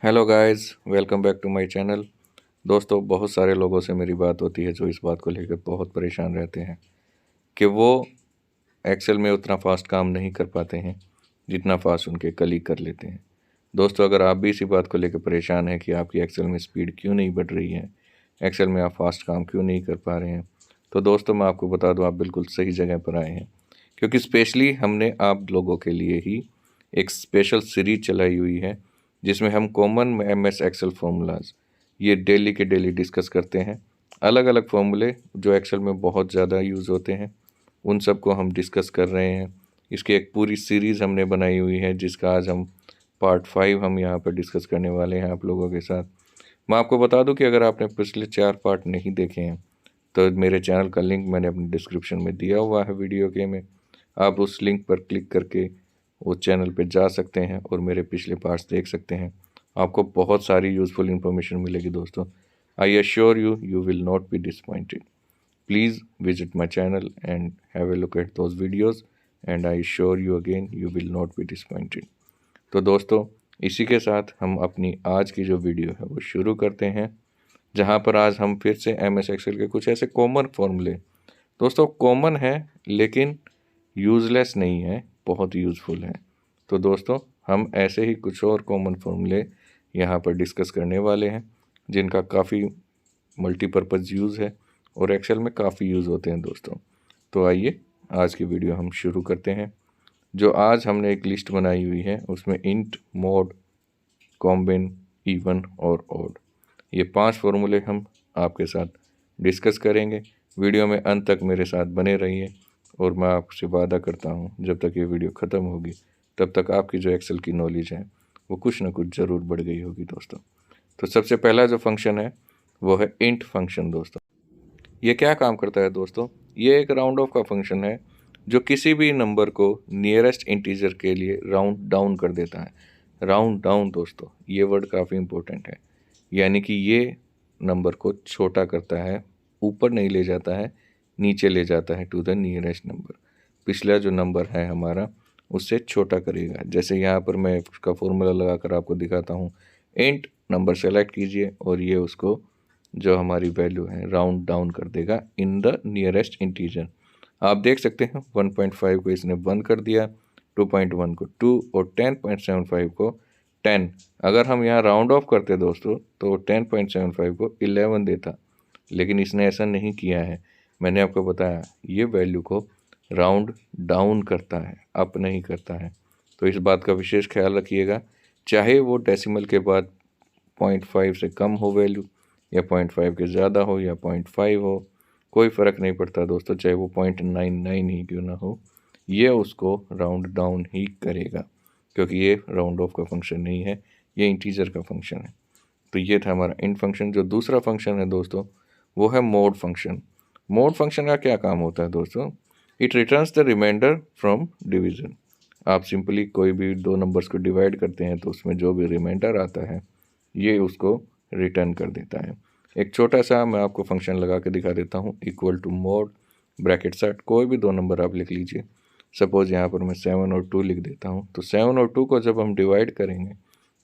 Hello guys, welcome back to my channel. दोस्तों, बहुत सारे लोगों से मेरी बात होती है जो इस बात को लेकर बहुत परेशान रहते हैं कि वो एक्सेल में उतना फास्ट काम नहीं कर पाते हैं जितना फास्ट उनके कलीग कर लेते हैं। दोस्तों, अगर आप भी इसी बात को लेकर परेशान हैं कि आपकी एक्सेल में स्पीड क्यों नहीं बढ़ रही है, एक्सेल में आप फास्ट काम क्यों नहीं कर पा रहे हैं, तो दोस्तों मैं आपको बता दूं, आप बिल्कुल सही जगह पर आए हैं। क्योंकि स्पेशली हमने आप लोगों के लिए ही एक स्पेशल सीरीज चलाई हुई है जिसमें हम common M S Excel formulas ये डेली के डेली डिस्कस करते हैं। अलग अलग फार्मूले जो एक्सेल में बहुत ज़्यादा यूज़ होते हैं उन सब को हम डिस्कस कर रहे हैं। इसकी एक पूरी सीरीज़ हमने बनाई हुई है जिसका आज हम पार्ट 5 हम यहाँ पर डिस्कस करने वाले हैं आप लोगों के साथ। मैं आपको बता दूं कि अगर आपने पिछले 4 पार्ट नहीं देखे हैं तो मेरे चैनल का लिंक मैंने अपने डिस्क्रिप्शन में दिया हुआ है वीडियो के में। आप उस लिंक पर क्लिक करके उस चैनल पे जा सकते हैं और मेरे पिछले पार्ट्स देख सकते हैं। आपको बहुत सारी यूज़फुल इन्फॉर्मेशन मिलेगी दोस्तों। I assure you you will not be disappointed. Please visit my channel and have a look at those videos and I assure you again you will not be disappointed. तो दोस्तों, इसी के साथ हम अपनी आज की जो वीडियो है वो शुरू करते हैं, जहाँ पर आज हम फिर से एम एस एक्सेल के कुछ ऐसे कॉमन फॉर्मूले, दोस्तों कॉमन है लेकिन यूज़लेस नहीं है, बहुत यूज़फुल है। तो दोस्तों, हम ऐसे ही कुछ और कॉमन फॉर्मूले यहाँ पर डिस्कस करने वाले हैं जिनका काफ़ी मल्टीपर्पज़ यूज़ है और एक्सेल में काफ़ी यूज़ होते हैं दोस्तों। तो आइए आज की वीडियो हम शुरू करते हैं। जो आज हमने एक लिस्ट बनाई हुई है उसमें इंट, मोड, कॉम्बिन, इवन और ऑड, ये 5 फॉर्मूले हम आपके साथ डिस्कस करेंगे। वीडियो में अंत तक मेरे साथ बने रहिए और मैं आपसे वादा करता हूँ जब तक ये वीडियो ख़त्म होगी तब तक आपकी जो एक्सेल की नॉलेज है वो कुछ ना कुछ ज़रूर बढ़ गई होगी दोस्तों। तो सबसे पहला जो फंक्शन है वो है इंट फंक्शन। दोस्तों, ये क्या काम करता है दोस्तों? ये एक राउंड ऑफ का फंक्शन है जो किसी भी नंबर को नियरेस्ट इंटीजर के लिए राउंड डाउन कर देता है। राउंड डाउन दोस्तों, ये वर्ड काफ़ी इंपॉर्टेंट है, यानी कि ये नंबर को छोटा करता है, ऊपर नहीं ले जाता है, नीचे ले जाता है टू द नियरेस्ट नंबर। पिछला जो नंबर है हमारा उससे छोटा करेगा। जैसे यहाँ पर मैं उसका फॉर्मूला लगा कर आपको दिखाता हूँ। इंट नंबर सेलेक्ट कीजिए और ये उसको जो हमारी वैल्यू है राउंड डाउन कर देगा इन द नियरेस्ट इंटीजर। आप देख सकते हैं 1.5 को इसने 1 कर दिया, 2.1 को 2 और 10.75 को 10। अगर हम यहाँ राउंड ऑफ करते दोस्तों तो 10.75 को 11 देता, लेकिन इसने ऐसा नहीं किया है। मैंने आपको बताया ये वैल्यू को राउंड डाउन करता है, अप नहीं करता है। तो इस बात का विशेष ख्याल रखिएगा, चाहे वो डेसिमल के बाद 0.5 से कम हो वैल्यू या 0.5 के ज़्यादा हो या 0.5 हो, कोई फ़र्क नहीं पड़ता दोस्तों। चाहे वो 0.99 ही क्यों ना हो, ये उसको राउंड डाउन ही करेगा, क्योंकि ये राउंड ऑफ का फंक्शन नहीं है, ये इंटीजर का फंक्शन है। तो ये था हमारा इंट फंक्शन। जो दूसरा फंक्शन है दोस्तों वो है मोड फंक्शन। मोड फंक्शन का क्या काम होता है दोस्तों? It returns the reminder from division. आप सिंपली कोई भी दो नंबर्स को डिवाइड करते हैं तो उसमें जो भी रिमाइंडर आता है ये उसको रिटर्न कर देता है। एक छोटा सा मैं आपको फंक्शन लगा के दिखा देता हूँ। Equal to mod bracket set, कोई भी दो नंबर आप लिख लीजिए। सपोज़ यहाँ पर मैं 7 और 2 लिख देता हूँ। तो 7 और 2 को जब हम डिवाइड करेंगे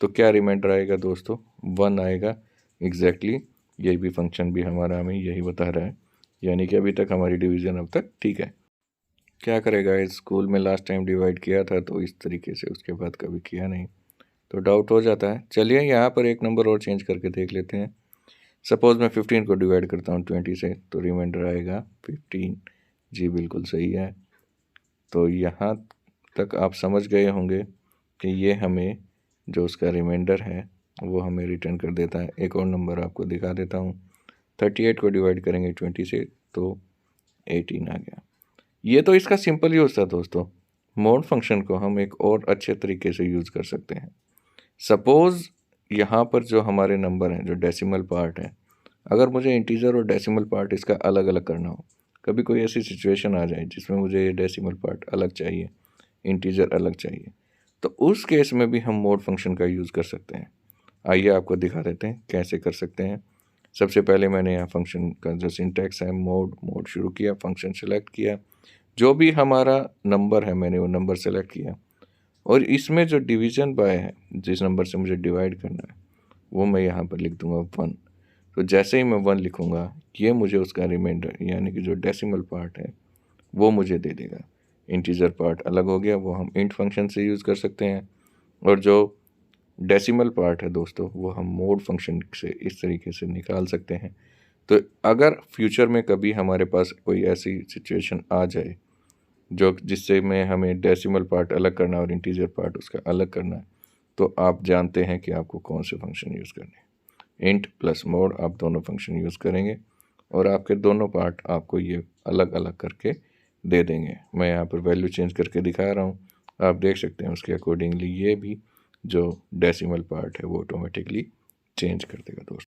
तो क्या रिमाइंडर आएगा दोस्तों? 1 आएगा। एग्जैक्टली यही भी फंक्शन भी हमारा हमें यही बता रहा है, यानी कि अभी तक हमारी डिवीज़न अब तक ठीक है। क्या करेगा, इस स्कूल में लास्ट टाइम डिवाइड किया था तो इस तरीके से, उसके बाद कभी किया नहीं, तो डाउट हो जाता है। चलिए यहाँ पर एक नंबर और चेंज करके देख लेते हैं। सपोज़ मैं 15 को डिवाइड करता हूँ 20 से, तो रिमाइंडर आएगा 15। जी बिल्कुल सही है। तो यहाँ तक आप समझ गए होंगे कि ये हमें जो उसका रिमाइंडर है वो हमें रिटर्न कर देता है। एक और नंबर आपको दिखा देता हूँ। 38 को डिवाइड करेंगे 20 से तो 18 आ गया। ये तो इसका सिंपल यूज़ था दोस्तों। मोड फंक्शन को हम एक और अच्छे तरीके से यूज़ कर सकते हैं। सपोज़ यहाँ पर जो हमारे नंबर हैं, जो डेसिमल पार्ट है, अगर मुझे इंटीजर और डेसिमल पार्ट इसका अलग अलग करना हो, कभी कोई ऐसी सिचुएशन आ जाए जिसमें मुझे ये डेसिमल पार्ट अलग चाहिए, इंटीजर अलग चाहिए, तो उस केस में भी हम मोड फंक्शन का यूज़ कर सकते हैं। आइए आपको दिखा देते हैं कैसे कर सकते हैं। सबसे पहले मैंने यहाँ फंक्शन का जो सिंटैक्स है, मोड शुरू किया, फंक्शन सेलेक्ट किया, जो भी हमारा नंबर है मैंने वो नंबर सेलेक्ट किया। और इसमें जो डिवीज़न बाय है, जिस नंबर से मुझे डिवाइड करना है, वो मैं यहाँ पर लिख दूँगा 1। तो जैसे ही मैं 1 लिखूँगा, ये मुझे उसका रिमाइंडर यानी कि जो डेसिमल पार्ट है वो मुझे दे देगा। इंटीजर पार्ट अलग हो गया, वो हम इंट फंक्शन से यूज़ कर सकते हैं, और जो डेसिमल पार्ट है दोस्तों, वो हम मोड फंक्शन से इस तरीके से निकाल सकते हैं। तो अगर फ्यूचर में कभी हमारे पास कोई ऐसी सिचुएशन आ जाए जो जिससे में हमें डेसिमल पार्ट अलग करना है और इंटीजर पार्ट उसका अलग करना है, तो आप जानते हैं कि आपको कौन से फंक्शन यूज़ करने हैं। इंट प्लस मोड आप दोनों फंक्शन यूज़ करेंगे और आपके दोनों पार्ट आपको ये अलग अलग करके दे देंगे। मैं यहाँ पर वैल्यू चेंज करके दिखा रहा हूँ, आप देख सकते हैं उसके अकॉर्डिंगली ये भी जो डेसिमल पार्ट है वो ऑटोमेटिकली चेंज कर देगा दोस्तों।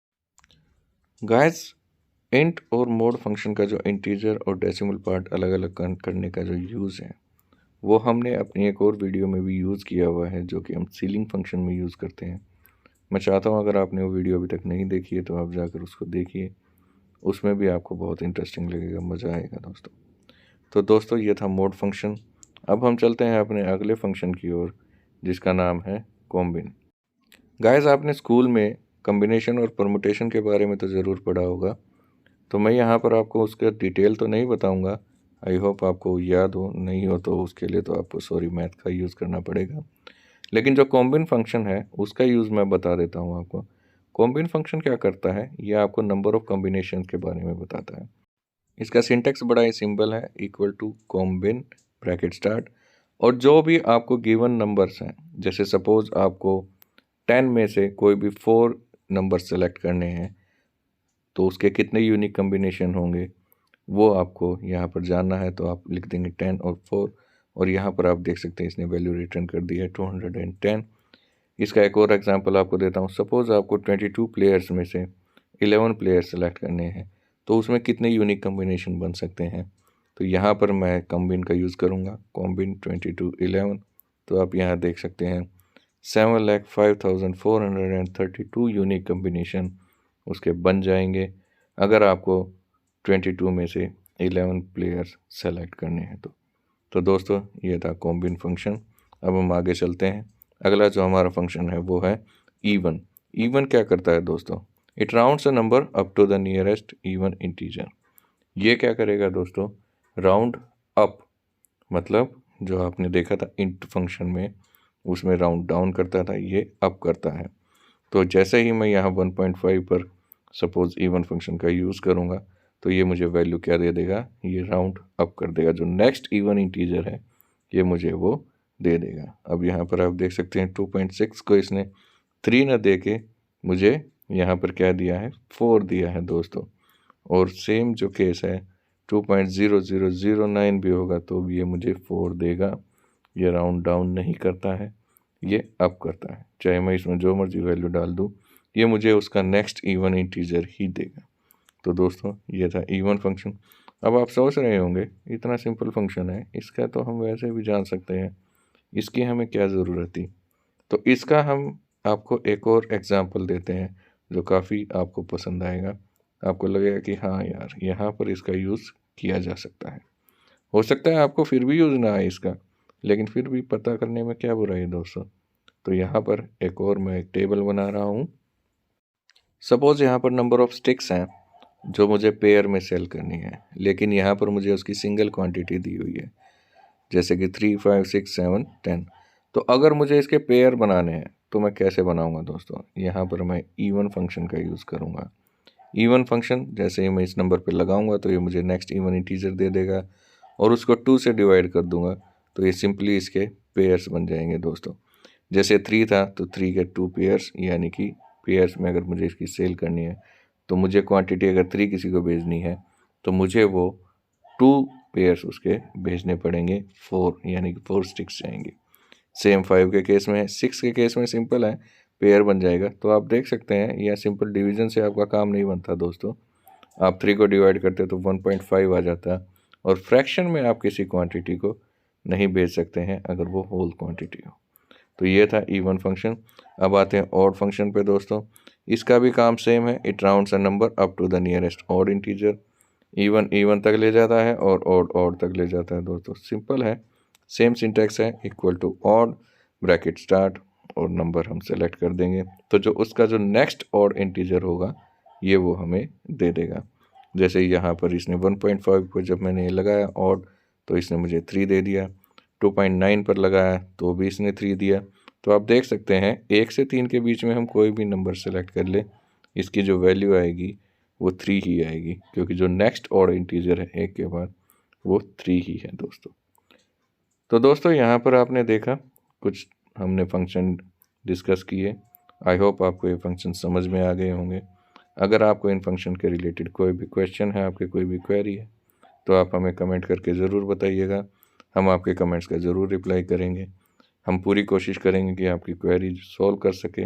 गाइस, इंट और मोड फंक्शन का जो इंटीजर और डेसिमल पार्ट अलग अलग करने का जो यूज़ है, वो हमने अपनी एक और वीडियो में भी यूज़ किया हुआ है, जो कि हम सीलिंग फंक्शन में यूज़ करते हैं। मैं चाहता हूँ अगर आपने वो वीडियो अभी तक नहीं देखी है तो आप जाकर उसको देखिए, उसमें भी आपको बहुत इंटरेस्टिंग लगेगा, मज़ा आएगा दोस्तों। तो दोस्तों ये था मोड फंक्शन। अब हम चलते हैं अपने अगले फंक्शन की ओर, जिसका नाम है कॉम्बिन। गाइस, आपने स्कूल में कॉम्बिनेशन और परमुटेशन के बारे में तो ज़रूर पढ़ा होगा, तो मैं यहाँ पर आपको उसका डिटेल तो नहीं बताऊँगा। आई होप आपको याद हो, नहीं हो तो उसके लिए तो आपको सॉरी मैथ का यूज़ करना पड़ेगा। लेकिन जो कॉम्बिन फंक्शन है उसका यूज़ मैं बता देता हूँ आपको। कॉम्बिन फंक्शन क्या करता है, ये आपको नंबर ऑफ़ कॉम्बिनेशन के बारे में बताता है। इसका सिंटेक्स बड़ा ही सिंपल है, equal to combin bracket start, और जो भी आपको गिवन नंबर्स हैं, जैसे सपोज़ आपको 10 में से कोई भी 4 नंबर सेलेक्ट करने हैं, तो उसके कितने यूनिक कॉम्बिनेशन होंगे वो आपको यहाँ पर जानना है। तो आप लिख देंगे 10 और 4, और यहाँ पर आप देख सकते हैं इसने वैल्यू रिटर्न कर दी है 210। इसका एक और एग्जांपल आपको देता हूँ। सपोज़ आपको 22 प्लेयर्स में से 11 प्लेयर्स सेलेक्ट करने हैं, तो उसमें कितने यूनिक कॉम्बिनेशन बन सकते हैं। तो यहाँ पर मैं कॉम्बिन का यूज़ करूँगा, कॉम्बिन 22 11। तो आप यहाँ देख सकते हैं 7,05,432 यूनिक कॉम्बिनेशन उसके बन जाएंगे, अगर आपको 22 में से 11 प्लेयर्स सेलेक्ट करने हैं तो दोस्तों ये था कॉम्बिन फंक्शन। अब हम आगे चलते हैं। अगला जो हमारा फंक्शन है वो है इवन। इवन क्या करता है दोस्तों, it rounds a number up to the nearest even integer. ये क्या करेगा दोस्तों, राउंड अप, मतलब जो आपने देखा था इंट फंक्शन में, उसमें राउंड डाउन करता था, ये अप करता है। तो जैसे ही मैं यहाँ 1.5 पर सपोज़ इवन फंक्शन का यूज़ करूँगा, तो ये मुझे वैल्यू क्या दे देगा, ये राउंड अप कर देगा। जो नेक्स्ट इवन इंटीजर है ये मुझे वो दे देगा। अब यहाँ पर आप देख सकते हैं 2.6 को इसने 3 न दे के मुझे यहाँ पर क्या दिया है, 4 दिया है दोस्तों। और सेम जो केस है 2.0009 भी होगा तो ये मुझे 4 देगा। ये राउंड डाउन नहीं करता है, ये अप करता है। चाहे मैं इसमें जो मर्जी वैल्यू डाल दूँ, ये मुझे उसका नेक्स्ट इवन इंटीजर ही देगा। तो दोस्तों ये था इवन फंक्शन। अब आप सोच रहे होंगे इतना सिंपल फंक्शन है, इसका तो हम वैसे भी जान सकते हैं, इसकी हमें क्या ज़रूरत थी। तो इसका हम आपको एक और एग्जांपल देते हैं जो काफ़ी आपको पसंद आएगा। आपको लगेगा कि हाँ यार, यहाँ पर इसका यूज़ किया जा सकता है। हो सकता है आपको फिर भी यूज़ ना आए इसका, लेकिन फिर भी पता करने में क्या बुराई है दोस्तों। तो यहाँ पर एक और मैं एक टेबल बना रहा हूँ। सपोज़ यहाँ पर नंबर ऑफ़ स्टिक्स हैं जो मुझे पेयर में सेल करनी है, लेकिन यहाँ पर मुझे उसकी सिंगल क्वांटिटी दी हुई है, जैसे कि 3, 5, 6, 7, 10। तो अगर मुझे इसके पेयर बनाने हैं तो मैं कैसे बनाऊंगा दोस्तों, यहाँ पर मैं इवन फंक्शन का यूज़ करूँगा। इवन फंक्शन जैसे ही मैं इस नंबर पर लगाऊंगा तो ये मुझे नेक्स्ट इवन इंटीजर दे देगा, और उसको 2 से डिवाइड कर दूंगा तो ये सिंपली इसके पेयर्स बन जाएंगे दोस्तों। जैसे 3 था तो 3 के 2 पेयर्स, यानी कि पेयर्स में अगर मुझे इसकी सेल करनी है तो मुझे क्वांटिटी अगर 3 किसी को भेजनी है तो मुझे वो 2 पेयर्स उसके भेजने पड़ेंगे, 4 यानी कि 4 स्टिक्स जाएंगे। सेम 5 के केस में, 6 के केस में सिंपल है, पेयर बन जाएगा। तो आप देख सकते हैं यह सिंपल डिवीजन से आपका काम नहीं बनता दोस्तों। आप 3 को डिवाइड करते तो 1.5 आ जाता, और फ्रैक्शन में आप किसी क्वांटिटी को नहीं भेज सकते हैं अगर वो होल क्वांटिटी हो। तो ये था इवन फंक्शन। अब आते हैं ऑड फंक्शन पे दोस्तों। इसका भी काम सेम है, it rounds a number up to the nearest odd integer. Even even तक ले जाता है और ऑड ऑड तक ले जाता है दोस्तों। सिंपल है, सेम सिंटैक्स है, equal to odd bracket start और नंबर हम सेलेक्ट कर देंगे। तो जो उसका जो नेक्स्ट ऑड इंटीजर होगा ये वो हमें दे देगा। जैसे यहाँ पर इसने 1.5 को जब मैंने लगाया ऑड तो इसने मुझे 3 दे दिया, 2.9 पर लगाया तो भी इसने 3 दिया। तो आप देख सकते हैं 1 से 3 के बीच में हम कोई भी नंबर सेलेक्ट कर ले, इसकी जो वैल्यू आएगी वो 3 ही आएगी, क्योंकि जो नेक्स्ट ऑड इंटीजर है 1 के बाद वो 3 ही है दोस्तों। तो दोस्तों यहाँ पर आपने देखा कुछ हमने फंक्शन डिस्कस किए। आई होप आपको ये फंक्शन समझ में आ गए होंगे। अगर आपको इन फंक्शन के रिलेटेड कोई भी क्वेश्चन है, आपके कोई भी क्वेरी है, तो आप हमें कमेंट करके ज़रूर बताइएगा। हम आपके कमेंट्स का ज़रूर रिप्लाई करेंगे। हम पूरी कोशिश करेंगे कि आपकी क्वेरी सॉल्व कर सके।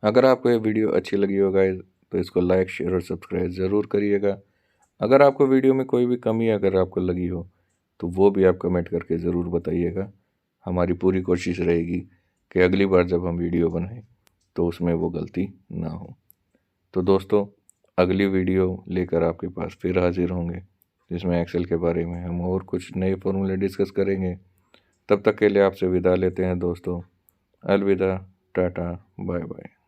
अगर आपको ये वीडियो अच्छी लगी हो गाइस तो इसको लाइक, शेयर और सब्सक्राइब ज़रूर करिएगा। अगर आपको वीडियो में कोई भी कमी अगर आपको लगी हो तो वो भी आप कमेंट करके ज़रूर बताइएगा। हमारी पूरी कोशिश रहेगी कि अगली बार जब हम वीडियो बनाएं तो उसमें वो गलती ना हो। तो दोस्तों अगली वीडियो लेकर आपके पास फिर हाजिर होंगे, जिसमें एक्सेल के बारे में हम और कुछ नए फॉर्मूले डिस्कस करेंगे। तब तक के लिए आपसे विदा लेते हैं दोस्तों। अलविदा, टाटा, बाय बाय।